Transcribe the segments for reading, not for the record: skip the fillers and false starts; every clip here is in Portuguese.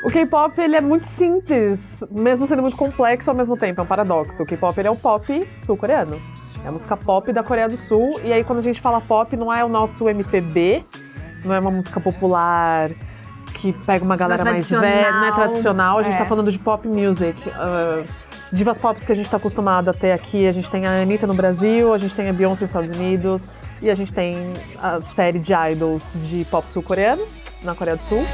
O K-pop, ele é muito simples, mesmo sendo muito complexo ao mesmo tempo, é um paradoxo. O K-pop, ele é o pop sul-coreano. É a música pop da Coreia do Sul, e aí quando a gente fala pop, não é o nosso MPB, não é uma música popular que pega uma galera mais velha, não é tradicional, a gente tá falando de pop music. Divas pop que a gente tá acostumado a ter aqui, a gente tem a Anitta no Brasil, a gente tem a Beyoncé nos Estados Unidos, e a gente tem a série de idols de pop sul-coreano, na Coreia do Sul.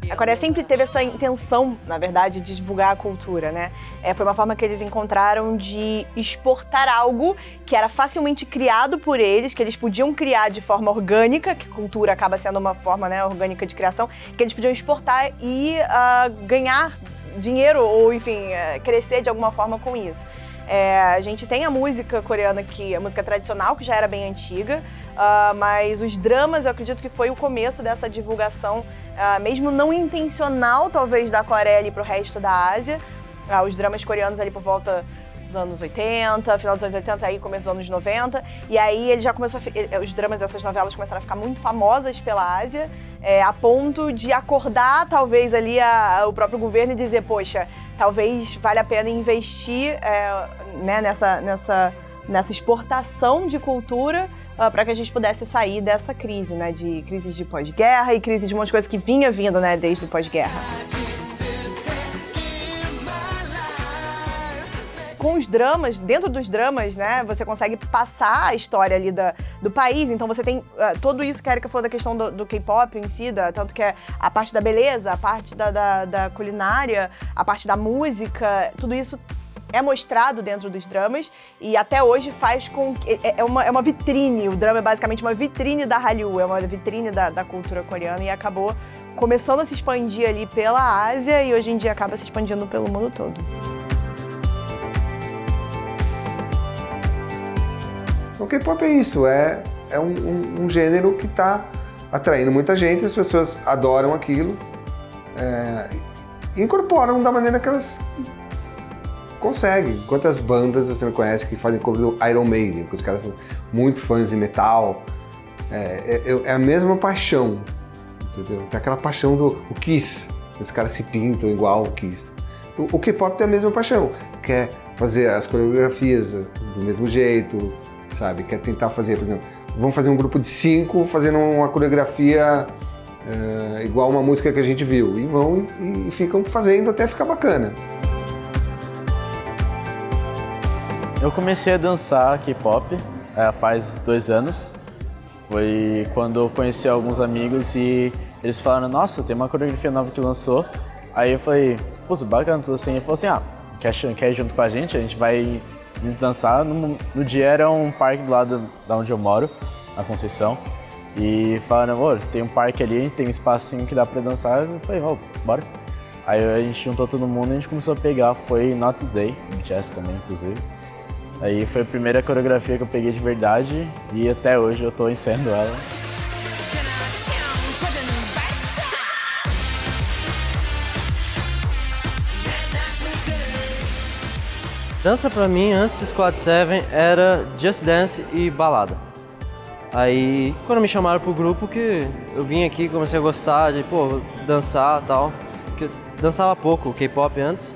A Coreia sempre teve essa intenção, na verdade, de divulgar a cultura, né? Foi uma forma que eles encontraram de exportar algo que era facilmente criado por eles, que eles podiam criar de forma orgânica, que cultura acaba sendo uma forma, né, orgânica de criação, que eles podiam exportar e ganhar dinheiro ou, enfim, crescer de alguma forma com isso. A gente tem a música coreana, a música tradicional, que já era bem antiga, mas os dramas, eu acredito que foi o começo dessa divulgação, mesmo não intencional, talvez, da Coreia ali pro resto da Ásia. Os dramas coreanos ali por volta dos anos 80, final dos anos 80, aí começo dos anos 90. E aí ele já começou os dramas dessas novelas começaram a ficar muito famosas pela Ásia, a ponto de acordar, talvez, ali o próprio governo e dizer, poxa, talvez valha a pena investir né, nessa exportação de cultura para que a gente pudesse sair dessa crise, né, de crises de pós-guerra e crise de um monte de coisa que vinha vindo, né, desde o pós-guerra. Com os dramas, dentro dos dramas, né, você consegue passar a história ali do país, então você tem tudo isso que a Erika falou da questão do K-pop em si, tanto que é a parte da beleza, a parte da culinária, a parte da música, tudo isso é mostrado dentro dos dramas e até hoje faz com que... É uma vitrine, o drama é basicamente uma vitrine da Hallyu, é uma vitrine da cultura coreana e acabou começando a se expandir ali pela Ásia e hoje em dia acaba se expandindo pelo mundo todo. O K-pop é isso, é um gênero que está atraindo muita gente, as pessoas adoram aquilo e incorporam da maneira que elas conseguem. Quantas bandas você não conhece que fazem cover do Iron Maiden, porque os caras são muito fãs de metal, é a mesma paixão, entendeu? Tem aquela paixão do Kiss, os caras se pintam igual o Kiss. O K-pop tem a mesma paixão, quer fazer as coreografias do mesmo jeito, sabe? Quer tentar fazer, por exemplo, vamos fazer um grupo de 5 fazendo uma coreografia igual uma música que a gente viu. E vão e ficam fazendo até ficar bacana. Eu comecei a dançar K-pop faz 2 anos. Foi quando eu conheci alguns amigos e eles falaram, nossa, tem uma coreografia nova que lançou. Aí eu falei, putz, bacana, tudo assim. Ele falou assim, quer ir junto com a gente vai dançar. No dia era um parque do lado da onde eu moro, na Conceição. E falaram, tem um parque ali, tem um espacinho que dá pra dançar. Eu falei, bora. Aí a gente juntou todo mundo e a gente começou a pegar. Foi Not Today, BTS também, inclusive. Aí foi a primeira coreografia que eu peguei de verdade e até hoje eu tô ensaiando ela. Dança pra mim, antes do Squad 7, era Just Dance e balada. Aí, quando me chamaram pro grupo, que eu vim aqui, comecei a gostar de, dançar e tal. Porque eu dançava pouco K-pop antes,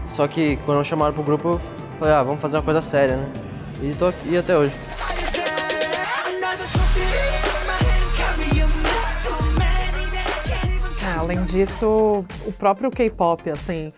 só que quando me chamaram pro grupo, eu falei, vamos fazer uma coisa séria, né? E tô aqui até hoje. Além disso, o próprio K-pop, assim,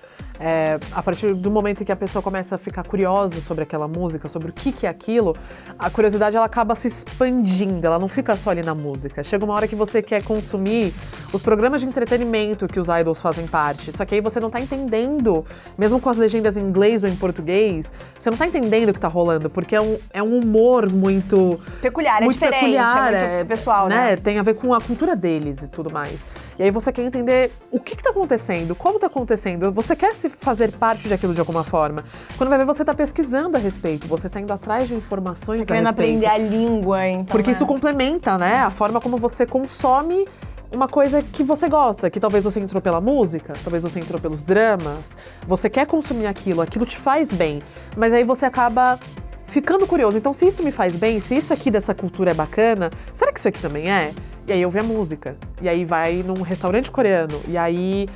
a partir do momento em que a pessoa começa a ficar curiosa sobre aquela música, sobre o que é aquilo, a curiosidade ela acaba se expandindo, ela não fica só ali na música. Chega uma hora que você quer consumir os programas de entretenimento que os idols fazem parte, só que aí você não tá entendendo, mesmo com as legendas em inglês ou em português, você não tá entendendo o que tá rolando, porque é um humor muito... peculiar, muito diferente, peculiar, é muito pessoal, né? Tem a ver com a cultura deles e tudo mais. E aí você quer entender o que tá acontecendo, como tá acontecendo, você quer se fazer parte daquilo de alguma forma. Quando vai ver, você tá pesquisando a respeito, você tá indo atrás de informações a respeito. Querendo aprender a língua, então. Porque isso complementa, né, a forma como você consome uma coisa que você gosta, que talvez você entrou pela música, talvez você entrou pelos dramas, você quer consumir aquilo te faz bem, mas aí você acaba ficando curioso. Então, se isso me faz bem, se isso aqui dessa cultura é bacana, será que isso aqui também é? E aí eu vi a música, e aí vai num restaurante coreano, e aí...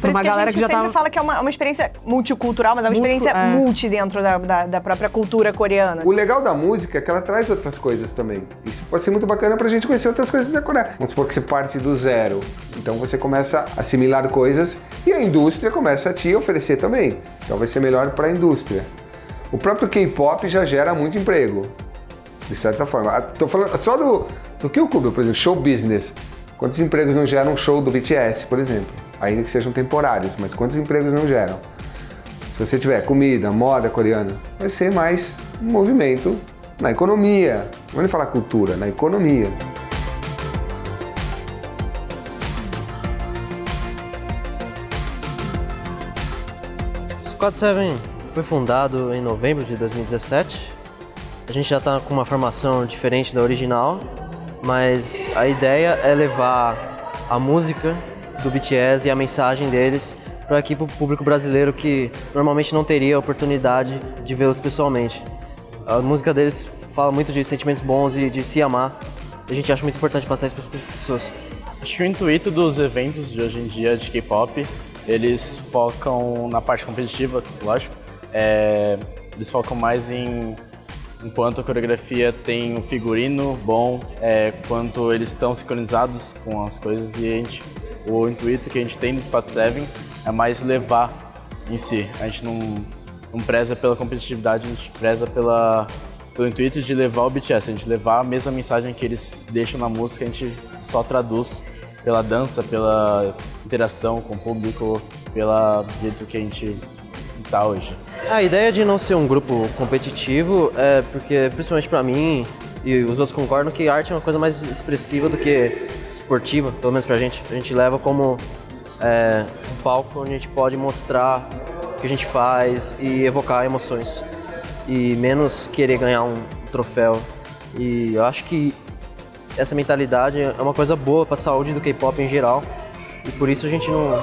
Por isso uma galera que a gente já sempre fala que é uma experiência multicultural, mas é uma experiência multi dentro da própria cultura coreana. O legal da música é que ela traz outras coisas também. Isso pode ser muito bacana pra gente conhecer outras coisas da Coreia. Vamos supor que você parte do zero. Então você começa a assimilar coisas e a indústria começa a te oferecer também. Então vai ser melhor pra indústria. O próprio K-pop já gera muito emprego, de certa forma. Tô falando só do K-pop, por exemplo, show business. Quantos empregos não gera um show do BTS, por exemplo? Ainda que sejam temporários, mas quantos empregos não geram? Se você tiver comida, moda coreana, vai ser mais um movimento na economia. Não vou nem falar cultura, na economia. Squad 7 foi fundado em novembro de 2017. A gente já está com uma formação diferente da original, mas a ideia é levar a música do BTS e a mensagem deles para aqui para o público brasileiro que normalmente não teria a oportunidade de vê-los pessoalmente. A música deles fala muito de sentimentos bons e de se amar. A gente acha muito importante passar isso para as pessoas. Acho que o intuito dos eventos de hoje em dia de K-pop, eles focam na parte competitiva, lógico. Eles focam mais em quanto a coreografia tem um figurino bom, quanto eles estão sincronizados com as coisas e o intuito que a gente tem do Squad 7 é mais levar em si. A gente não preza pela competitividade, a gente preza pelo intuito de levar o BTS, a gente levar a mesma mensagem que eles deixam na música, a gente só traduz pela dança, pela interação com o público, pelo jeito que a gente tá hoje. A ideia de não ser um grupo competitivo é porque, principalmente pra mim, e os outros concordam que arte é uma coisa mais expressiva do que esportiva, pelo menos pra gente. A gente leva como um palco onde a gente pode mostrar o que a gente faz e evocar emoções. E menos querer ganhar um troféu. E eu acho que essa mentalidade é uma coisa boa pra saúde do K-pop em geral. E por isso a gente não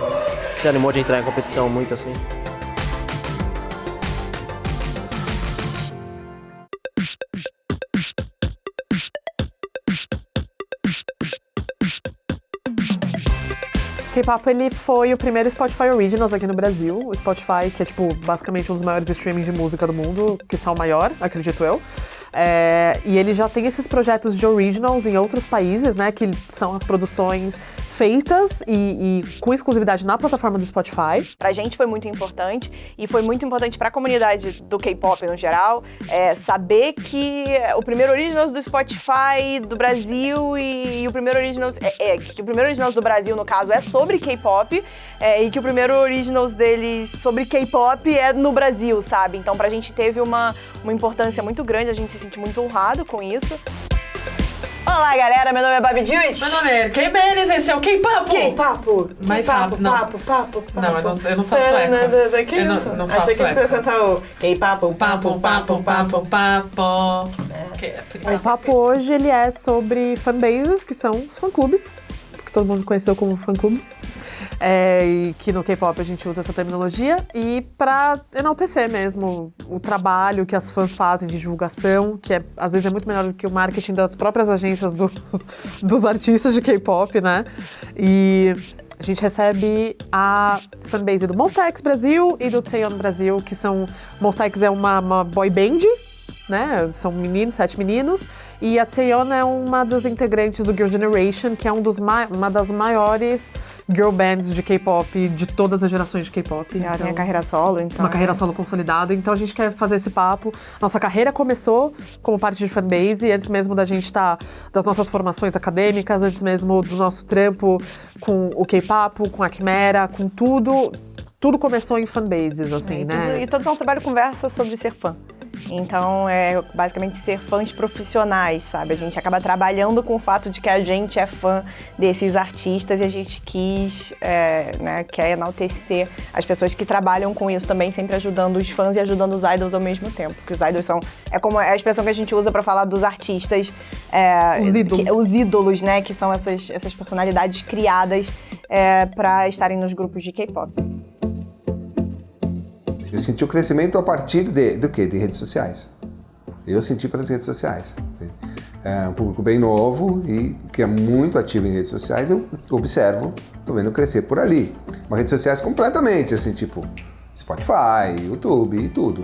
se animou de entrar em competição muito assim. K-pop, ele foi o primeiro Spotify Originals aqui no Brasil. O Spotify, que é, tipo, basicamente um dos maiores streamings de música do mundo, quiçá o maior, acredito eu. E ele já tem esses projetos de Originals em outros países, né, que são as produções feitas e com exclusividade na plataforma do Spotify. Pra gente foi muito importante e foi muito importante pra comunidade do K-pop no geral, saber que o primeiro Originals do Spotify do Brasil e o primeiro Originals que o primeiro Originals do Brasil, no caso, é sobre K-pop e que o primeiro Originals deles sobre K-pop é no Brasil, sabe? Então pra gente teve uma importância muito grande, a gente se sente muito honrado com isso. Olá, galera, meu nome é Babi Jut. Meu nome é K-Benes, esse é o K-Papo. K-Papo. Mais rápido, não. Papo. Não, eu não faço eco. Que isso? Eu não faço Achei que a gente ia eco. apresentar o K-Papo. Papo. O papo hoje, ele é sobre fanbases, que são os fã-clubes, que todo mundo conheceu como fã-clube. E que no K-pop a gente usa essa terminologia, e pra enaltecer mesmo o trabalho que as fãs fazem de divulgação, que às vezes é muito melhor do que o marketing das próprias agências dos artistas de K-pop, né? E a gente recebe a fanbase do Monsta X Brasil e do Taeyeon Brasil, que são... Monsta X é uma boy band, né? São 7 meninos. E a Taeyeon é uma das integrantes do Girl Generation, que é uma das maiores girl bands de K-pop de todas as gerações de K-pop. Ela tem a carreira solo, então. Uma carreira solo consolidada, então a gente quer fazer esse papo. Nossa carreira começou como parte de fanbase, antes mesmo da gente das nossas formações acadêmicas, antes mesmo do nosso trampo com o K-pop, com a Quimera, com tudo. Tudo começou em fanbases, assim, né? E todo o nosso trabalho conversa sobre ser fã. Então, é basicamente ser fãs profissionais, sabe? A gente acaba trabalhando com o fato de que a gente é fã desses artistas e a gente quer enaltecer as pessoas que trabalham com isso também, sempre ajudando os fãs e ajudando os idols ao mesmo tempo. Porque os idols é como a expressão que a gente usa pra falar dos artistas, os ídolos, né? Que são essas personalidades criadas pra estarem nos grupos de K-pop. Eu senti o crescimento a partir do quê? De redes sociais. Eu senti pelas redes sociais. É um público bem novo e que é muito ativo em redes sociais. Eu observo, tô vendo crescer por ali. Mas redes sociais completamente, assim, tipo Spotify, YouTube e tudo.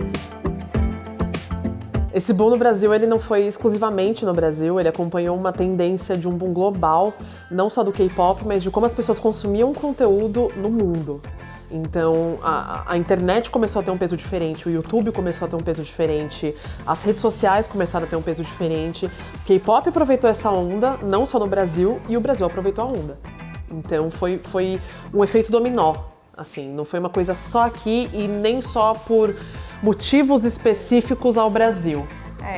Esse boom no Brasil, ele não foi exclusivamente no Brasil, ele acompanhou uma tendência de um boom global, não só do K-pop, mas de como as pessoas consumiam conteúdo no mundo. Então, a internet começou a ter um peso diferente, o YouTube começou a ter um peso diferente, as redes sociais começaram a ter um peso diferente. O K-pop aproveitou essa onda, não só no Brasil, e o Brasil aproveitou a onda. Então, foi um efeito dominó, assim, não foi uma coisa só aqui e nem só por motivos específicos ao Brasil.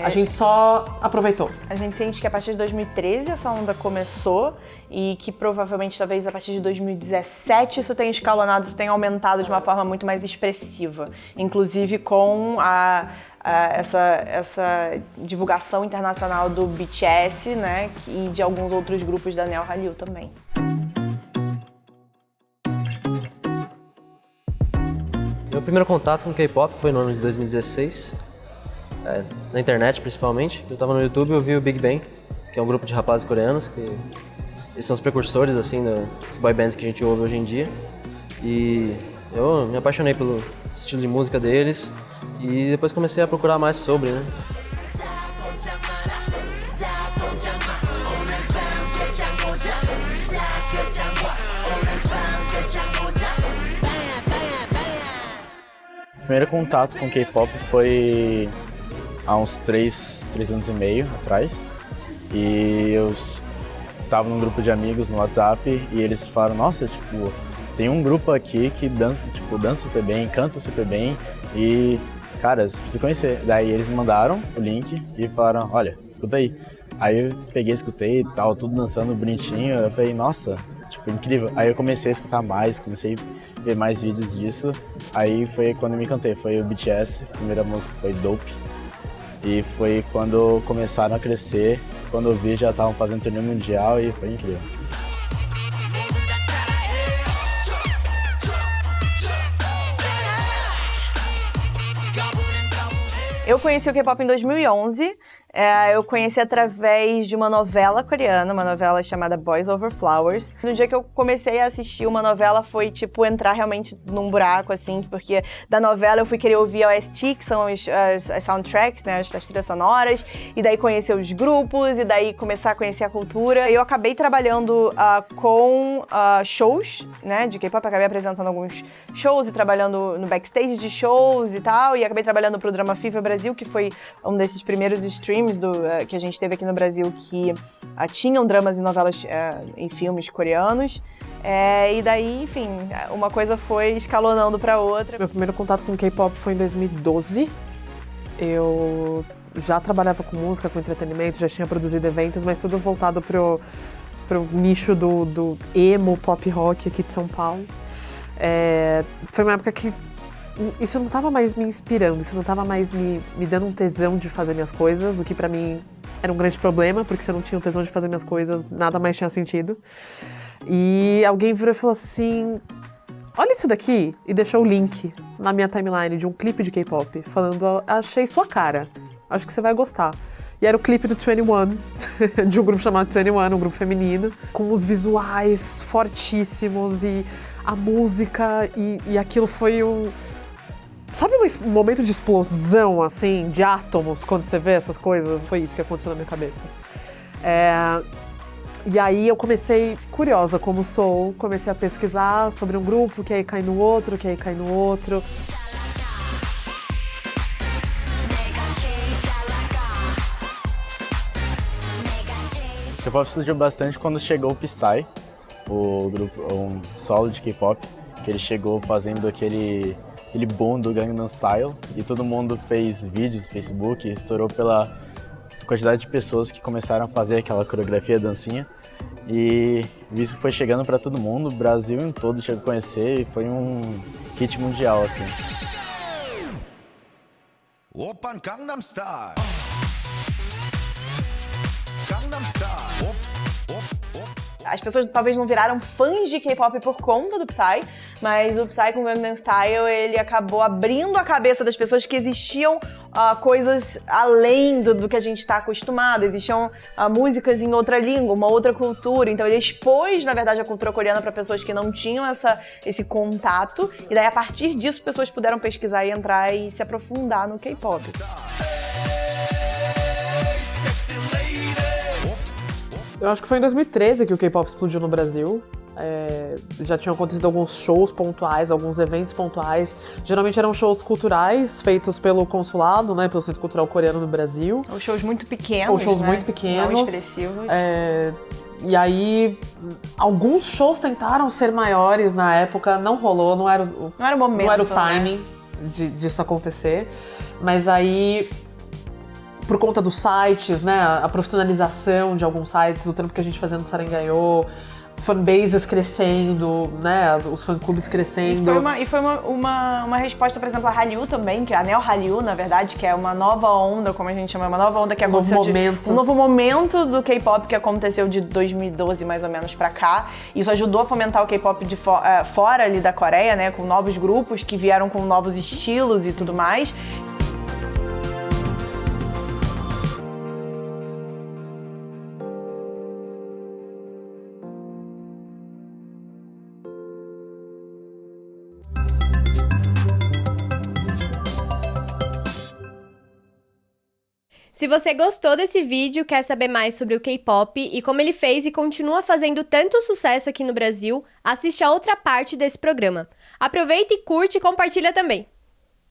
A gente só aproveitou. A gente sente que a partir de 2013 essa onda começou e que provavelmente, talvez, a partir de 2017 isso tenha escalonado, isso tenha aumentado de uma forma muito mais expressiva. Inclusive com essa divulgação internacional do BTS, né, e de alguns outros grupos da Neo Hallyu também. Meu primeiro contato com K-pop foi no ano de 2016. Na internet, principalmente. Eu tava no YouTube e eu vi o Big Bang, que é um grupo de rapazes coreanos, que eles são os precursores, assim, das boy bands que a gente ouve hoje em dia. E eu me apaixonei pelo estilo de música deles e depois comecei a procurar mais sobre, né? O primeiro contato com K-pop foi há uns 3 anos e meio atrás, e eu tava num grupo de amigos no WhatsApp e eles falaram, nossa, tipo, tem um grupo aqui que dança super bem, canta super bem e, cara, você precisa conhecer. Daí eles me mandaram o link e falaram, olha, escuta aí. Aí eu peguei, escutei e tal, tudo dançando bonitinho, eu falei, nossa, tipo, incrível. Aí eu comecei a escutar mais, comecei a ver mais vídeos disso, aí foi quando eu me encantei, foi o BTS, a primeira música foi Dope. E foi quando começaram a crescer, quando eu vi já estavam fazendo turnê mundial e foi incrível. Eu conheci o K-pop em 2011. Eu conheci através de uma novela coreana, uma novela chamada Boys Over Flowers. No dia que eu comecei a assistir uma novela foi, tipo, entrar realmente num buraco, assim, porque da novela eu fui querer ouvir a OST, que são as soundtracks, né, as trilhas sonoras, e daí conhecer os grupos, e daí começar a conhecer a cultura. Eu acabei trabalhando com shows, né, de K-pop, acabei apresentando alguns shows e trabalhando no backstage de shows e tal, e acabei trabalhando pro Drama Fever Brasil, que foi um desses primeiros streams que a gente teve aqui no Brasil que tinham dramas e novelas em filmes coreanos. E daí, enfim, uma coisa foi escalonando pra outra. Meu primeiro contato com K-pop foi em 2012. Eu já trabalhava com música, com entretenimento, já tinha produzido eventos, mas tudo voltado pro nicho do emo, pop rock aqui de São Paulo. Foi uma época que isso não estava mais me inspirando, isso não estava mais me dando um tesão de fazer minhas coisas, o que pra mim era um grande problema, porque se eu não tinha o tesão de fazer minhas coisas, nada mais tinha sentido. E alguém virou e falou assim, olha isso daqui, e deixou o link na minha timeline de um clipe de K-pop, falando, achei sua cara, acho que você vai gostar. E era o clipe do 21, de um grupo chamado 21, um grupo feminino, com os visuais fortíssimos e a música, e aquilo foi um... Sabe um momento de explosão, assim, de átomos, quando você vê essas coisas? Foi isso que aconteceu na minha cabeça. E aí eu comecei, curiosa como sou, comecei a pesquisar sobre um grupo, que aí cai no outro, que aí cai no outro. O K-pop surgiu bastante quando chegou o Psy, o grupo, um solo de K-pop, que ele chegou fazendo aquele aquele boom do Gangnam Style e todo mundo fez vídeos no Facebook, estourou pela quantidade de pessoas que começaram a fazer aquela coreografia, dancinha. E isso foi chegando para todo mundo, o Brasil em todo chegou a conhecer e foi um hit mundial, assim. Open Gangnam Style. Gangnam Style. As pessoas talvez não viraram fãs de K-pop por conta do Psy, mas o Psy com Gangnam Style, ele acabou abrindo a cabeça das pessoas que existiam coisas além do que a gente está acostumado, existiam músicas em outra língua, uma outra cultura, então ele expôs, na verdade, a cultura coreana para pessoas que não tinham esse contato, e daí a partir disso pessoas puderam pesquisar e entrar e se aprofundar no K-pop. Eu acho que foi em 2013 que o K-pop explodiu no Brasil. Já tinham acontecido alguns shows pontuais, alguns eventos pontuais. Geralmente eram shows culturais feitos pelo consulado, né, pelo Centro Cultural Coreano no Brasil. Ou shows muito pequenos, Ou shows né? muito pequenos. Não expressivos. E aí, alguns shows tentaram ser maiores na época, não rolou, não era o momento, não era o timing, né, disso acontecer. Mas aí, por conta dos sites, né, a profissionalização de alguns sites, o trampo que a gente fazia no Sarangayô, fanbases crescendo, né, os fã-clubes crescendo. E foi uma resposta, por exemplo, a Hallyu também, que é a Neo Hallyu, na verdade, que é uma nova onda, como a gente chama, uma nova onda que aconteceu um novo momento do K-pop que aconteceu de 2012 mais ou menos pra cá. Isso ajudou a fomentar o K-pop de fora ali da Coreia, né, com novos grupos que vieram com novos estilos e tudo mais. Se você gostou desse vídeo, quer saber mais sobre o K-pop e como ele fez e continua fazendo tanto sucesso aqui no Brasil, assiste a outra parte desse programa. Aproveita e curte e compartilha também.